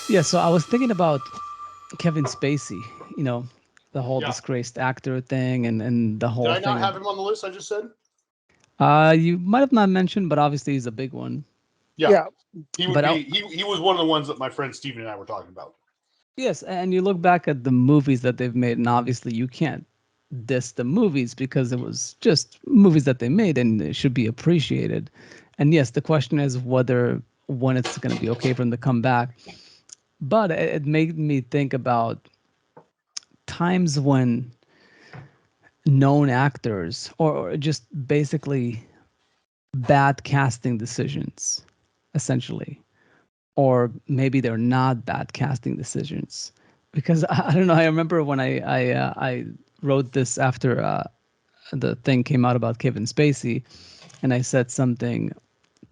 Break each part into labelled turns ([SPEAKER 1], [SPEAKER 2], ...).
[SPEAKER 1] Yeah, so I was thinking about Kevin Spacey, you know, the whole
[SPEAKER 2] Yeah.
[SPEAKER 1] disgraced actor thing and the
[SPEAKER 2] Did
[SPEAKER 1] whole
[SPEAKER 2] I not
[SPEAKER 1] thing
[SPEAKER 2] have
[SPEAKER 1] of
[SPEAKER 2] him on the list I just said?
[SPEAKER 1] you might have not mentioned, but obviously he's a big one.
[SPEAKER 2] Yeah.
[SPEAKER 3] Yeah,
[SPEAKER 2] He would
[SPEAKER 1] But
[SPEAKER 2] be he was one of the ones that my friend Steven and I were talking about.
[SPEAKER 1] yes, and you look back at the movies that they've made, and obviously you can't diss the movies because it was just movies that they made and it should be appreciated. And yes, the question is whether when it's going to be okay for them to come back. But it made me think about times when known actors or just basically bad casting decisions, essentially, or maybe they're not bad casting decisions. Because I don't know. I remember when I wrote this after the thing came out about Kevin Spacey, and I said something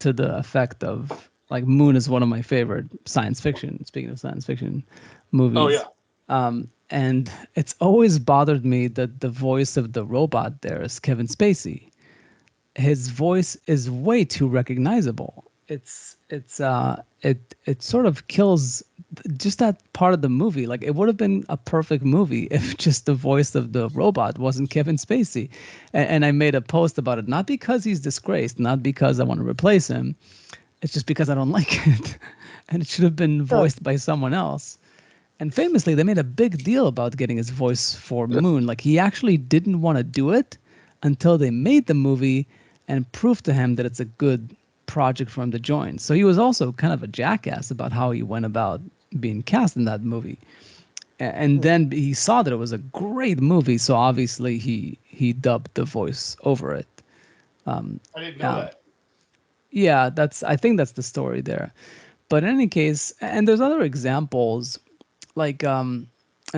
[SPEAKER 1] to the effect of like Moon is one of my favorite science fiction. Speaking of science fiction
[SPEAKER 2] Oh yeah.
[SPEAKER 1] movies, and it's always bothered me that the voice of the robot there is Kevin Spacey. His voice is way too recognizable. It sort of kills just that part of the movie. Like it would have been a perfect movie if just the voice of the robot wasn't Kevin Spacey. And I made a post about it, not because he's disgraced, not because I want to replace him. It's just because I don't like it. And it should have been
[SPEAKER 3] sure.
[SPEAKER 1] voiced by someone else. And famously, they made a big deal about getting his voice for Moon. Like he actually didn't want to do it until they made the movie and proved to him that it's a good project for him to join. So he was also kind of a jackass about how he went about being cast in that movie. And
[SPEAKER 3] Mm.
[SPEAKER 1] then he saw that it was a great movie, so obviously he dubbed the voice over it.
[SPEAKER 2] I didn't know
[SPEAKER 1] Um,
[SPEAKER 2] that.
[SPEAKER 1] yeah, that's I think that's the story there. But in any case, and there's other examples like and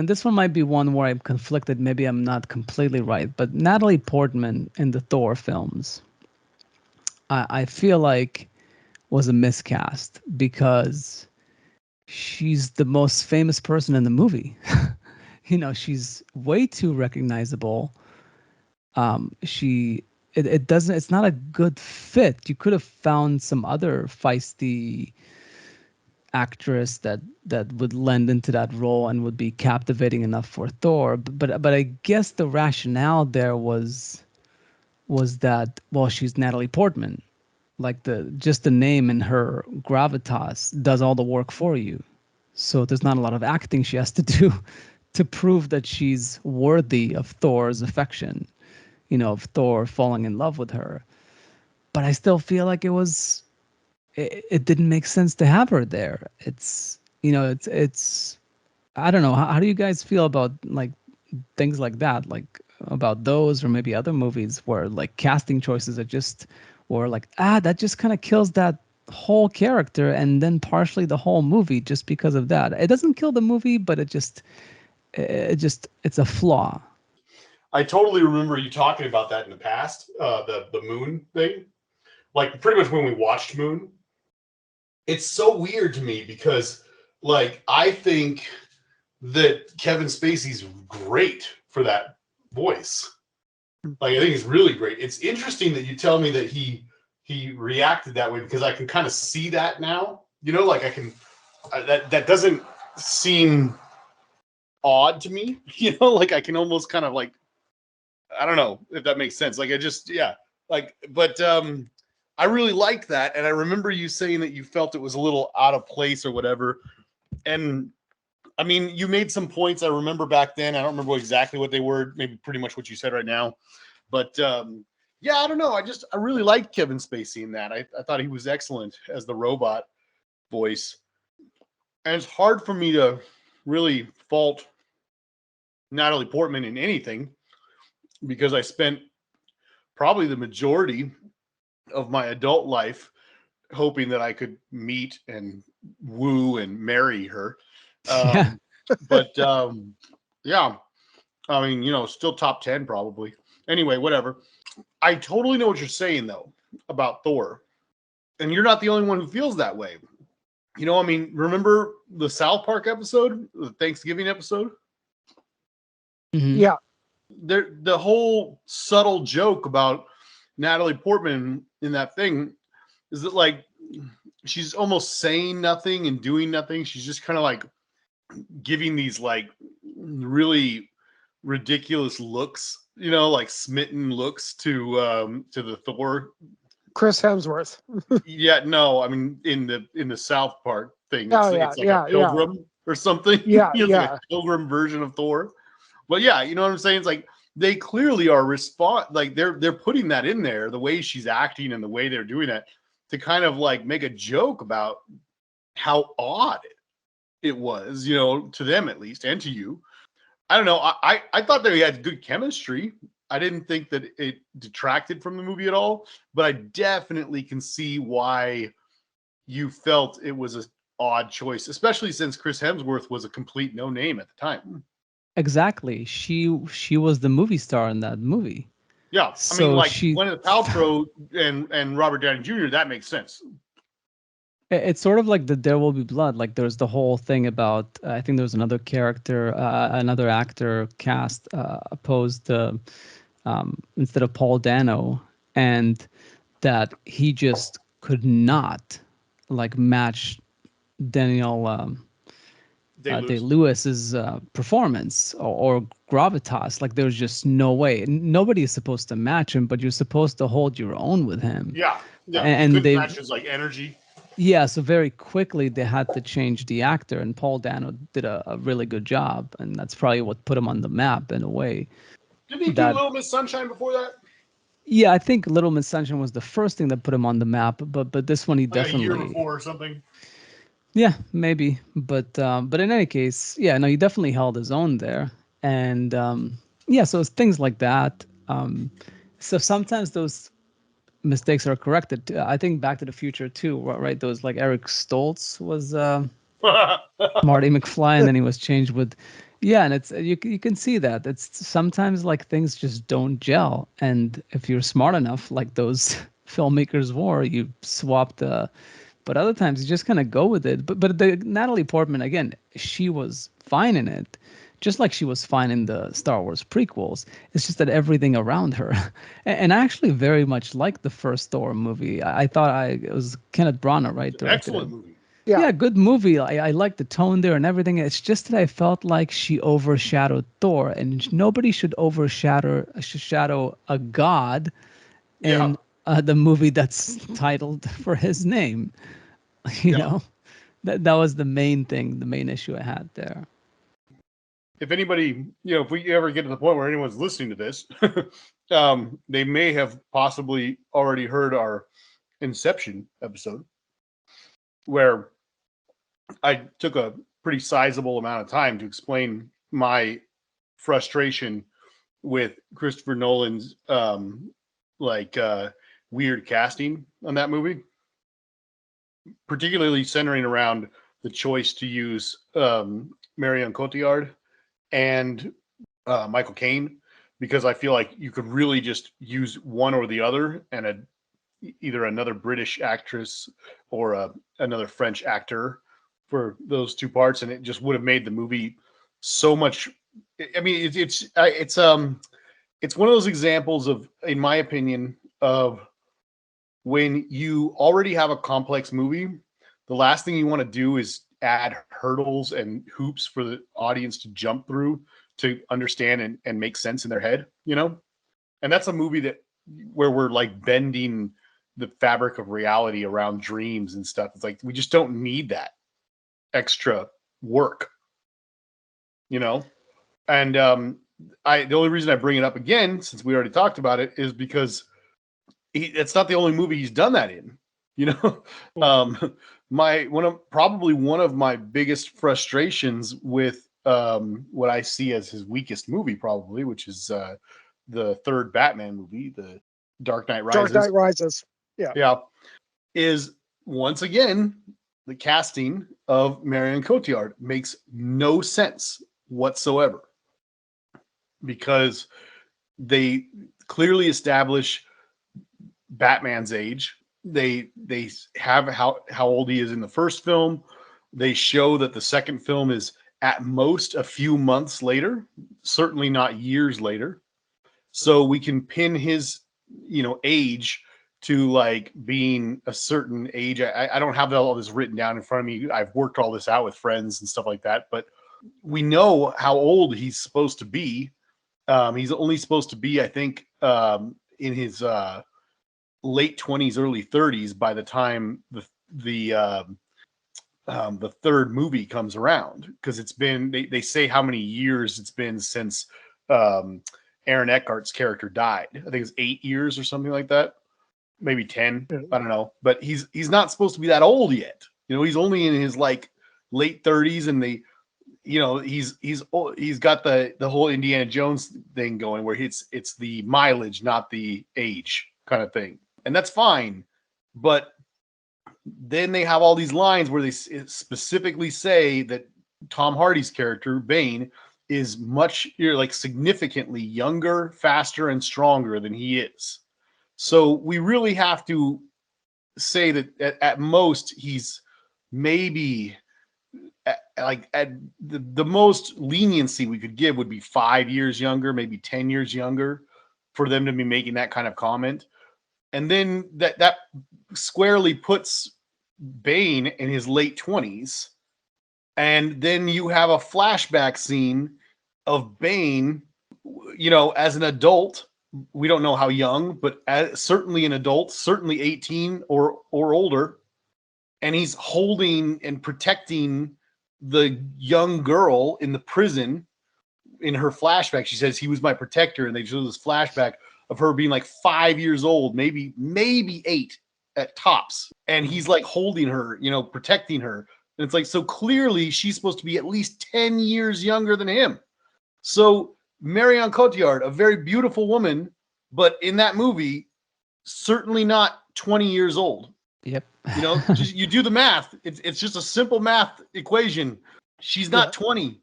[SPEAKER 1] this one might be one where I'm conflicted, maybe I'm not completely right, but Natalie Portman in the Thor films, I feel like was a miscast because she's the most famous person in the movie. She's way too recognizable. It doesn't, it's not a good fit. You could have found some other feisty actress that would lend into that role and would be captivating enough for Thor. But I guess the rationale there was that, well, she's Natalie Portman. Like just the name and her gravitas does all the work for you. So there's not a lot of acting she has to do to prove that she's worthy of Thor's affection, of Thor falling in love with her. But I still feel like it didn't make sense to have her there. It's I don't know. How do you guys feel about like things like that? Like about those or maybe other movies where like casting choices are just or like that just kind of kills that whole character and then partially the whole movie just because of that. It doesn't kill the movie, but it's a flaw.
[SPEAKER 2] I totally remember you talking about that in the past. The Moon thing, like pretty much when we watched Moon. It's so weird to me because, like, I think that Kevin Spacey's great for that voice. Like, I think he's really great. It's interesting that you tell me that he reacted that way because I can kind of see that now. Like I can that doesn't seem odd to me. Like I can almost kind of like I don't know if that makes sense. Like I just yeah, like but I really like that, and I remember you saying that you felt it was a little out of place or whatever. And I mean, you made some points I remember back then. I don't remember exactly what they were. Maybe pretty much what you said right now. But yeah, I don't know. I really liked Kevin Spacey in that. I thought he was excellent as the robot voice, and it's hard for me to really fault Natalie Portman in anything because I spent probably the majority of my adult life hoping that I could meet and woo and marry her.
[SPEAKER 1] Yeah.
[SPEAKER 2] Um, but yeah, I mean, still top 10 probably. Anyway, whatever. I totally know what you're saying though about Thor. And you're not the only one who feels that way. I mean, remember the South Park episode, the Thanksgiving episode?
[SPEAKER 1] Hmm.
[SPEAKER 3] Yeah,
[SPEAKER 2] The whole subtle joke about Natalie Portman in that thing is that like she's almost saying nothing and doing nothing. She's just kind of like giving these like really ridiculous looks, you know, like smitten looks to the Thor.
[SPEAKER 3] Chris Hemsworth.
[SPEAKER 2] Yeah, no, I mean in the South part thing,
[SPEAKER 3] Oh yeah,
[SPEAKER 2] it's like a
[SPEAKER 3] yeah, yeah,
[SPEAKER 2] pilgrim or something.
[SPEAKER 3] yeah,
[SPEAKER 2] It's like a
[SPEAKER 3] yeah.
[SPEAKER 2] pilgrim version of Thor. But yeah, you know what I'm saying? It's like they clearly are like they're putting that in there, the way she's acting and the way they're doing it, to kind of like make a joke about how odd it was, you know, to them at least, and to you. I don't know. I thought they had good chemistry. I didn't think that it detracted from the movie at all, but I definitely can see why you felt it was an odd choice, especially since Chris Hemsworth was a complete no name at the time.
[SPEAKER 1] Exactly. She was the movie star in that movie.
[SPEAKER 2] Yeah, I mean,
[SPEAKER 1] So
[SPEAKER 2] like
[SPEAKER 1] she
[SPEAKER 2] Gwyneth Paltrow and Robert Downey Jr. That makes sense.
[SPEAKER 1] it's sort of like the There Will Be Blood. Like there's the whole thing about I think there was another character, another actor cast opposed instead of Paul Dano, and that he just could not like match Daniel
[SPEAKER 2] Day
[SPEAKER 1] Day
[SPEAKER 2] Lewis.
[SPEAKER 1] Lewis's performance or gravitas. Like there's just no way. Nobody is supposed to match him, but you're supposed to hold your own with him.
[SPEAKER 2] Yeah, yeah. You
[SPEAKER 1] And
[SPEAKER 2] couldn't
[SPEAKER 1] they
[SPEAKER 2] match his like energy.
[SPEAKER 1] yeah, so very quickly they had to change the actor, and Paul Dano did a really good job, and that's probably what put him on the map in a way.
[SPEAKER 2] Didn't he do
[SPEAKER 1] That
[SPEAKER 2] Little Miss Sunshine before that?
[SPEAKER 1] yeah, I think Little Miss Sunshine was the first thing that put him on the map, but this one he
[SPEAKER 2] Like a year
[SPEAKER 1] definitely
[SPEAKER 2] before or something.
[SPEAKER 1] yeah maybe, but in any case yeah no he definitely held his own there, and yeah so it's things like that. So sometimes those mistakes are corrected. I think Back to the Future too, right? Those like Eric Stoltz was. Marty McFly, and then he was changed with, yeah, and it's you can see that it's sometimes like things just don't gel, and if you're smart enough, like those filmmakers were, you swap the, but other times you just kind of go with it. But the Natalie Portman again, she was fine in it. Just like she was fine in the Star Wars prequels, it's just that everything around her, and I actually very much liked the first Thor movie. I thought it was Kenneth Branagh, right, directed it.
[SPEAKER 2] Excellent movie.
[SPEAKER 3] Yeah.
[SPEAKER 1] Yeah, good movie. I like the tone there and everything. It's just that I felt like she overshadowed Thor, and nobody should overshadow a god
[SPEAKER 2] Yeah.
[SPEAKER 1] in the movie that's titled for his name. You
[SPEAKER 2] Yeah.
[SPEAKER 1] know, that was the main thing, the main issue I had there.
[SPEAKER 2] If anybody, you know, if we ever get to the point where anyone's listening to this, they may have possibly already heard our Inception episode where I took a pretty sizable amount of time to explain my frustration with Christopher Nolan's like weird casting on that movie, particularly centering around the choice to use Marion Cotillard and Michael Caine, because I feel like you could really just use one or the other, and either another British actress or another French actor for those two parts, and it just would have made the movie so much. I mean, it's one of those examples of, in my opinion, of when you already have a complex movie, the last thing you want to do is add hurdles and hoops for the audience to jump through to understand and make sense in their head, you know? And that's a movie where we're like bending the fabric of reality around dreams and stuff. It's like we just don't need that extra work, you know? And the only reason I bring it up again, since we already talked about it, is because it's not the only movie he's done that in, you know. Probably one of my biggest frustrations with what I see as his weakest movie, probably, which is the third Batman movie, the Dark Knight Rises.
[SPEAKER 3] Dark Knight Rises. Yeah,
[SPEAKER 2] is once again the casting of Marion Cotillard makes no sense whatsoever, because they clearly establish Batman's age. They have how old he is in the first film. They show that the second film is at most a few months later, certainly not years later. So we can pin his, age
[SPEAKER 4] to like being a certain age. I don't have all this written down in front of me. I've worked all this out with friends and stuff like that, but we know how old he's supposed to be. He's only supposed to be, I think, in his late 20s, early 30s by the time the third movie comes around, because it's been they say how many years it's been since Aaron Eckhart's character died. I think it's 8 years or something like that. Maybe 10, I don't know, but he's not supposed to be that old yet. He's only in his like late 30s, and he's got the whole Indiana Jones thing going, where it's the mileage, not the age kind of thing, and that's fine. But then they have all these lines where they specifically say that Tom Hardy's character Bane is significantly younger, faster, and stronger than he is. So we really have to say that at most he's maybe at the most leniency we could give would be 5 years younger, maybe 10 years younger, for them to be making that kind of comment. And then that squarely puts Bane in his late 20s. And then you have a flashback scene of Bane, as an adult. We don't know how young, but certainly an adult, certainly 18 or older. And he's holding and protecting the young girl in the prison. In her flashback, she says, he was my protector. And they show this flashback of her being like 5 years old, maybe 8 at tops. And he's like holding her, protecting her. And it's like, so clearly she's supposed to be at least 10 years younger than him. So Marion Cotillard, a very beautiful woman, but in that movie, certainly not 20 years old.
[SPEAKER 1] Yep.
[SPEAKER 4] You do the math. It's just a simple math equation. She's not 20.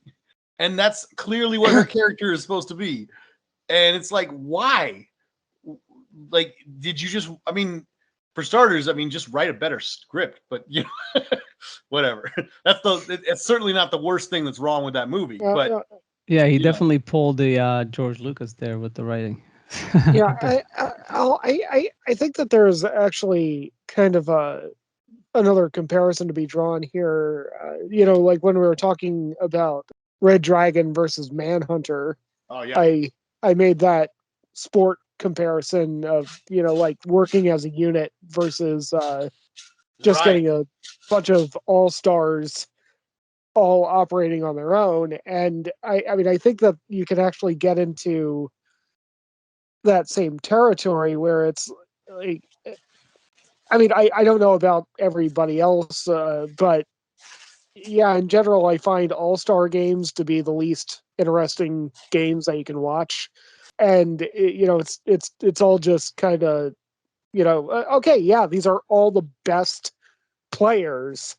[SPEAKER 4] And that's clearly what her character is supposed to be. And it's like, why? Like, did you just, for starters, just write a better script, but whatever. It's certainly not the worst thing that's wrong with that movie. But
[SPEAKER 1] yeah, he definitely pulled the George Lucas there with the writing.
[SPEAKER 3] Yeah, I think that there's actually kind of another comparison to be drawn here. Like when we were talking about Red Dragon versus Manhunter.
[SPEAKER 4] Oh yeah.
[SPEAKER 3] I made that sport comparison of like working as a unit versus just getting a bunch of all-stars all operating on their own. And I think that you can actually get into that same territory where it's like, I don't know about everybody else, but yeah, in general, I find all-star games to be the least interesting games that you can watch. And it's all just kind of, okay, yeah, these are all the best players,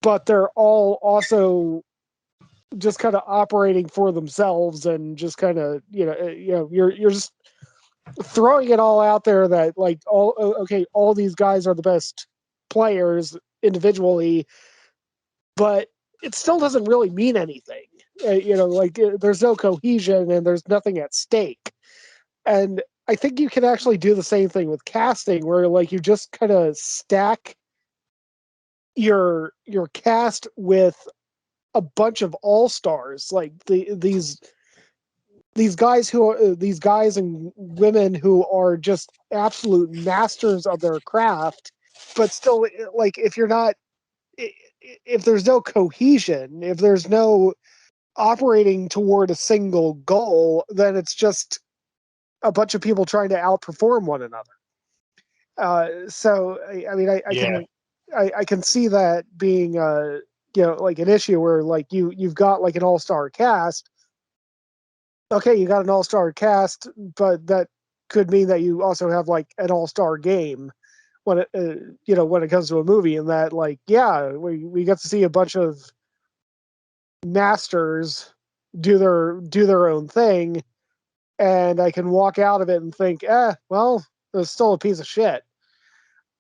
[SPEAKER 3] but they're all also just kind of operating for themselves, and just kind of, you're just throwing it all out there that like all these guys are the best players individually, but it still doesn't really mean anything. There's no cohesion and there's nothing at stake. And I think you can actually do the same thing with casting, where like you just kind of stack your cast with a bunch of all-stars, like these guys these guys and women who are just absolute masters of their craft, but still, like, if there's no cohesion, if there's no operating toward a single goal, then it's just a bunch of people trying to outperform one another. So I can see that being like an issue where like you've got like an all-star cast. Okay, you got an all-star cast, but that could mean that you also have like an all-star game when it comes to a movie, and that like, yeah, we get to see a bunch of masters do their own thing, and I can walk out of it and think, well, it's still a piece of shit,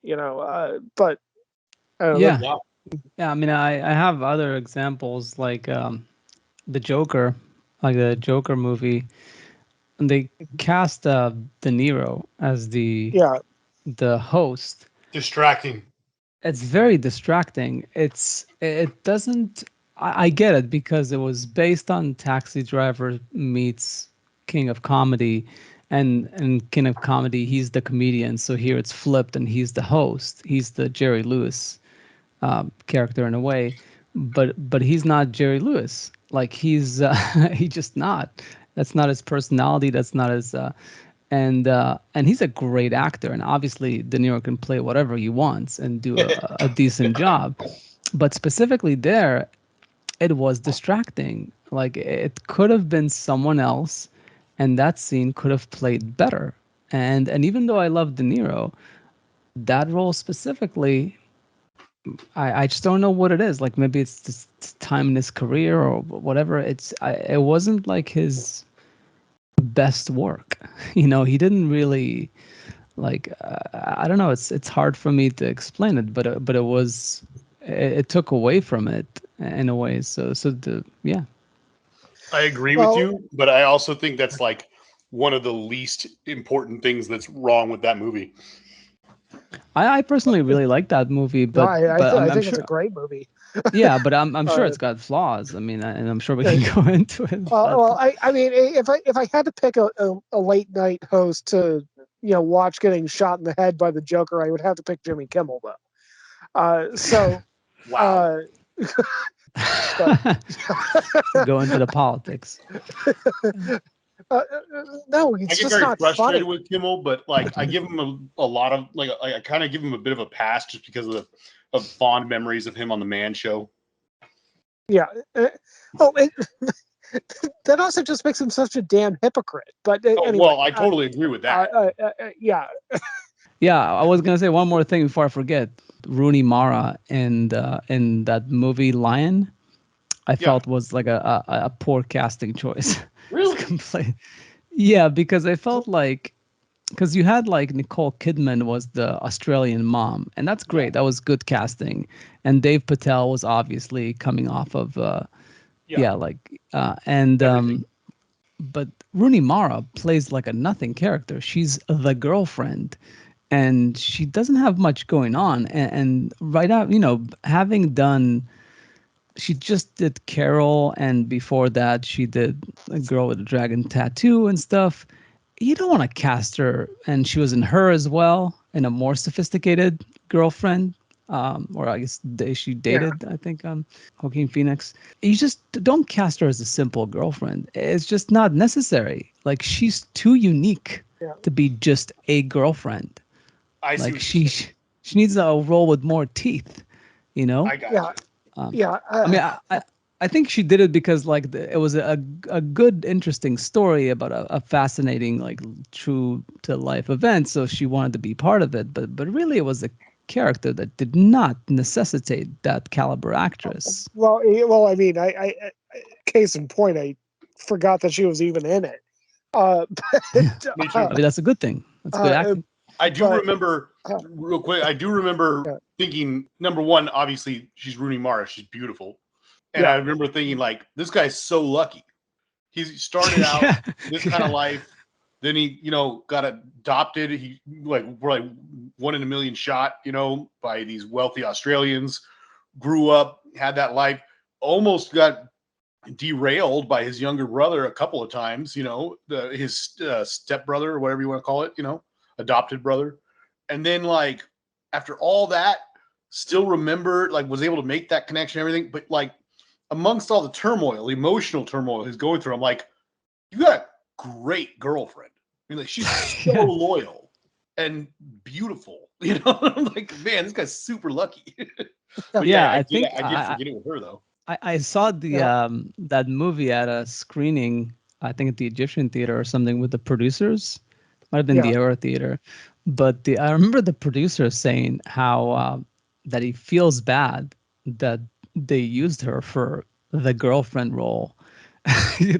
[SPEAKER 3] but I don't know.
[SPEAKER 1] Yeah, I have other examples like the Joker, like the Joker movie, and they cast De Niro as the the host,
[SPEAKER 2] Distracting.
[SPEAKER 1] it's very distracting. It doesn't. I get it because it was based on Taxi Driver meets King of Comedy, and King of Comedy, he's the comedian. So here it's flipped, and he's the host. He's the Jerry Lewis character in a way, but he's not Jerry Lewis. Like he's just not. That's not his personality. That's not his. And he's a great actor, and obviously De Niro can play whatever he wants and do a decent job. But specifically there, it was distracting. Like it could have been someone else, and that scene could have played better. And even though I love De Niro, that role specifically, I just don't know what it is. Like maybe it's just time in his career or whatever. It wasn't like his best work. He didn't really like. I don't know. It's hard for me to explain it, but it took away from it in a way. Yeah.
[SPEAKER 4] I agree
[SPEAKER 3] Well-
[SPEAKER 4] with you, but I also think that's like one of the least important things that's wrong with that movie.
[SPEAKER 1] I personally really like that movie,
[SPEAKER 3] No,
[SPEAKER 1] but
[SPEAKER 3] I
[SPEAKER 1] I'm
[SPEAKER 3] think
[SPEAKER 1] sure.
[SPEAKER 3] it's a great movie.
[SPEAKER 1] Yeah, but I'm sure
[SPEAKER 3] Uh,
[SPEAKER 1] it's got flaws. I mean, and I'm sure we can go into it.
[SPEAKER 3] Well, I mean, if I had to pick a late night host to watch getting shot in the head by the Joker, I would have to pick Jimmy Kimmel though. So
[SPEAKER 4] Wow.
[SPEAKER 1] Go into the politics.
[SPEAKER 3] No,
[SPEAKER 4] I
[SPEAKER 3] it's
[SPEAKER 4] get
[SPEAKER 3] just
[SPEAKER 4] very
[SPEAKER 3] not
[SPEAKER 4] frustrated
[SPEAKER 3] funny.
[SPEAKER 4] with Kimmel, but like I give him a lot of like I kind of give him a bit of a pass just because of fond memories of him on the Man Show.
[SPEAKER 3] Yeah. That also just makes him such a damn hypocrite. But anyway,
[SPEAKER 4] Well, I totally agree with that.
[SPEAKER 3] yeah.
[SPEAKER 1] Yeah, I was gonna say one more thing before I forget. Rooney Mara in that movie Lion, I felt was like a poor casting choice.
[SPEAKER 4] Really?
[SPEAKER 1] Complete. Yeah, because I felt like because you had like Nicole Kidman was the Australian mom, and that's great. That was good casting, and Dave Patel was obviously coming off of
[SPEAKER 4] Everything.
[SPEAKER 1] but Rooney Mara plays like a nothing character. She's the girlfriend, and she doesn't have much going on. And right out, having done, she just did Carol, and before that, she did A Girl with a Dragon Tattoo and stuff. You don't want to cast her, and she was in Her as well, in a more sophisticated girlfriend. Or I guess she dated, I think, Joaquin Phoenix. You just don't cast her as a simple girlfriend. It's just not necessary. Like she's too unique to be just a girlfriend.
[SPEAKER 4] I see.
[SPEAKER 1] Like she needs a role with more teeth.
[SPEAKER 4] I got you.
[SPEAKER 1] I mean, I think she did it because like it was a good, interesting story about a fascinating, like true to life event. So she wanted to be part of it, but really it was a character that did not necessitate that caliber actress.
[SPEAKER 3] Well, I mean, I case in point, I forgot that she was even in it.
[SPEAKER 4] Me too.
[SPEAKER 1] I mean, that's a good thing. That's good acting.
[SPEAKER 4] I do
[SPEAKER 3] but-
[SPEAKER 4] remember real quick. I do remember thinking number one, obviously she's Rooney Mara. She's beautiful, and I remember thinking like this guy's so lucky. He started out this kind of life, then he got adopted. He like one in a million shot by these wealthy Australians. Grew up, had that life, almost got derailed by his younger brother a couple of times. His stepbrother or whatever you want to call it. Adopted brother, and then like after all that still remember like was able to make that connection and everything, but like amongst all the turmoil, emotional turmoil he's going through, I'm like, you got a great girlfriend. I mean, like she's so loyal and beautiful, I'm like, man, this guy's super lucky. But I did forget it with her though.
[SPEAKER 1] I saw the that movie at a screening, I think at the Egyptian Theater or something, with the producers. Might have been the Era Theater, but I remember the producer saying how that he feels bad that they used her for the girlfriend role.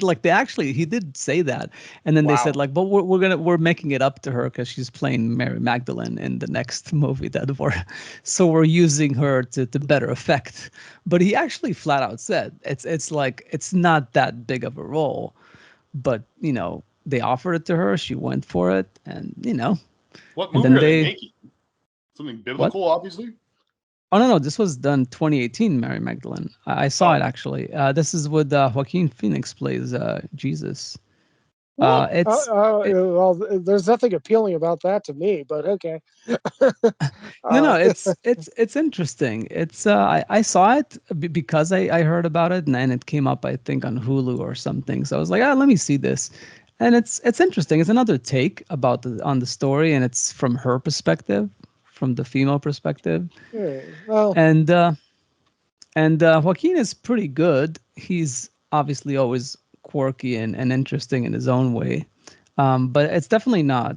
[SPEAKER 1] Like he did say that, and then they said like, but we're making it up to her because she's playing Mary Magdalene in the next movie that we're using her to better effect. But he actually flat out said it's like it's not that big of a role, but they offered it to her, she went for it, and
[SPEAKER 4] What movie are they making? Something biblical, obviously.
[SPEAKER 1] Oh no, this was done 2018. Mary Magdalene. I saw it actually. This is with Joaquin Phoenix plays Jesus. It's
[SPEAKER 3] well, there's nothing appealing about that to me, but okay.
[SPEAKER 1] no, it's interesting. It's I saw it because I heard about it, and then it came up I think on Hulu or something. So I was like, let me see this, and it's interesting. It's another take about on the story, and it's from her perspective, from the female perspective.
[SPEAKER 3] Well,
[SPEAKER 1] And Joaquin is pretty good. He's obviously always quirky and interesting in his own way, but it's definitely not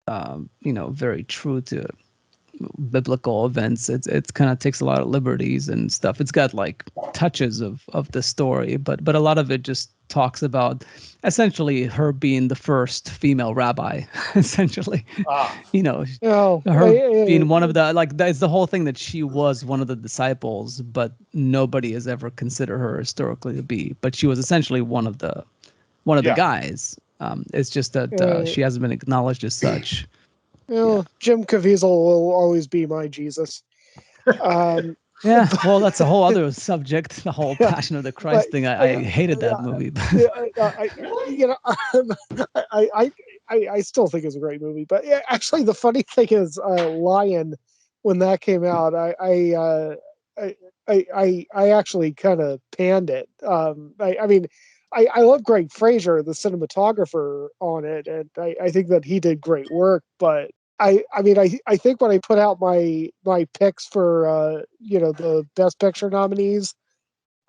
[SPEAKER 1] very true to biblical events. It's kind of takes a lot of liberties and stuff. It's got like touches of the story, but a lot of it just talks about essentially her being the first female rabbi, essentially. Her being one of the, like, that's the whole thing, that she was one of the disciples, but nobody has ever considered her historically to be. But she was essentially one of the guys. It's just that she hasn't been acknowledged as such.
[SPEAKER 3] Jim Caviezel will always be my Jesus.
[SPEAKER 1] Yeah, well, that's a whole other subject. The whole Passion of the Christ thing. I hated that movie.
[SPEAKER 3] I still think it's a great movie. But yeah, actually, the funny thing is, Lion, when that came out, I actually kind of panned it. I mean, I love Greg Fraser, the cinematographer on it, and I think that he did great work. But I think when I put out my picks for the Best Picture nominees,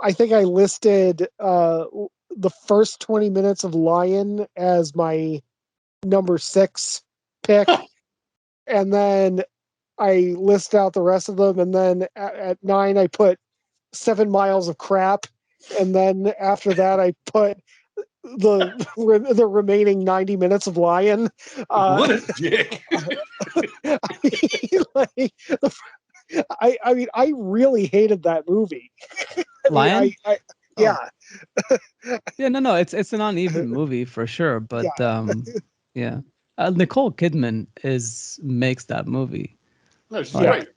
[SPEAKER 3] I think I listed the first 20 minutes of Lion as my number 6 pick, and then I list out the rest of them, and then at 9 I put 7 Miles of Crap, and then after that I put the remaining 90 minutes of Lion.
[SPEAKER 4] What a dick!
[SPEAKER 3] I mean, I really hated that movie.
[SPEAKER 1] Lion?
[SPEAKER 3] Yeah.
[SPEAKER 1] Yeah, no, it's an uneven movie for sure, but yeah. Nicole Kidman makes that movie.
[SPEAKER 4] No, she's great.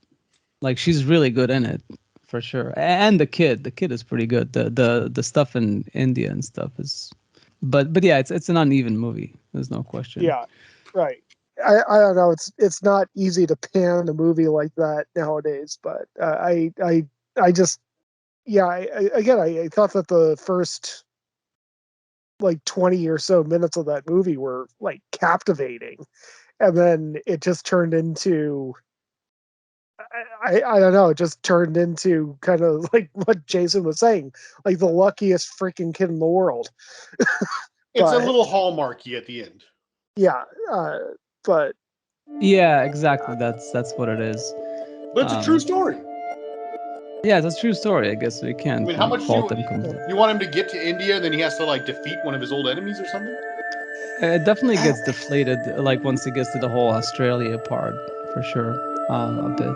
[SPEAKER 1] Like, she's really good in it, for sure. And the kid is pretty good. The stuff in India and stuff is, but yeah, it's an uneven movie. There's no question.
[SPEAKER 3] Yeah, right. I don't know. It's not easy to pan a movie like that nowadays, but I just, yeah. I thought that the first like 20 or so minutes of that movie were like captivating, and then it just turned into, I don't know, it just turned into kind of like what Jason was saying, like the luckiest freaking kid in the world.
[SPEAKER 4] It's a little hallmarky at the end.
[SPEAKER 3] Yeah, but
[SPEAKER 1] yeah, exactly. That's what it is.
[SPEAKER 4] But it's a true story.
[SPEAKER 1] Yeah, it's a true story. I guess we can't.
[SPEAKER 4] I mean, how much
[SPEAKER 1] fault him completely.
[SPEAKER 4] You want him to get to India, and then he has to like defeat one of his old enemies or something?
[SPEAKER 1] It definitely gets deflated, like once it gets to the whole Australia part, for sure, a bit.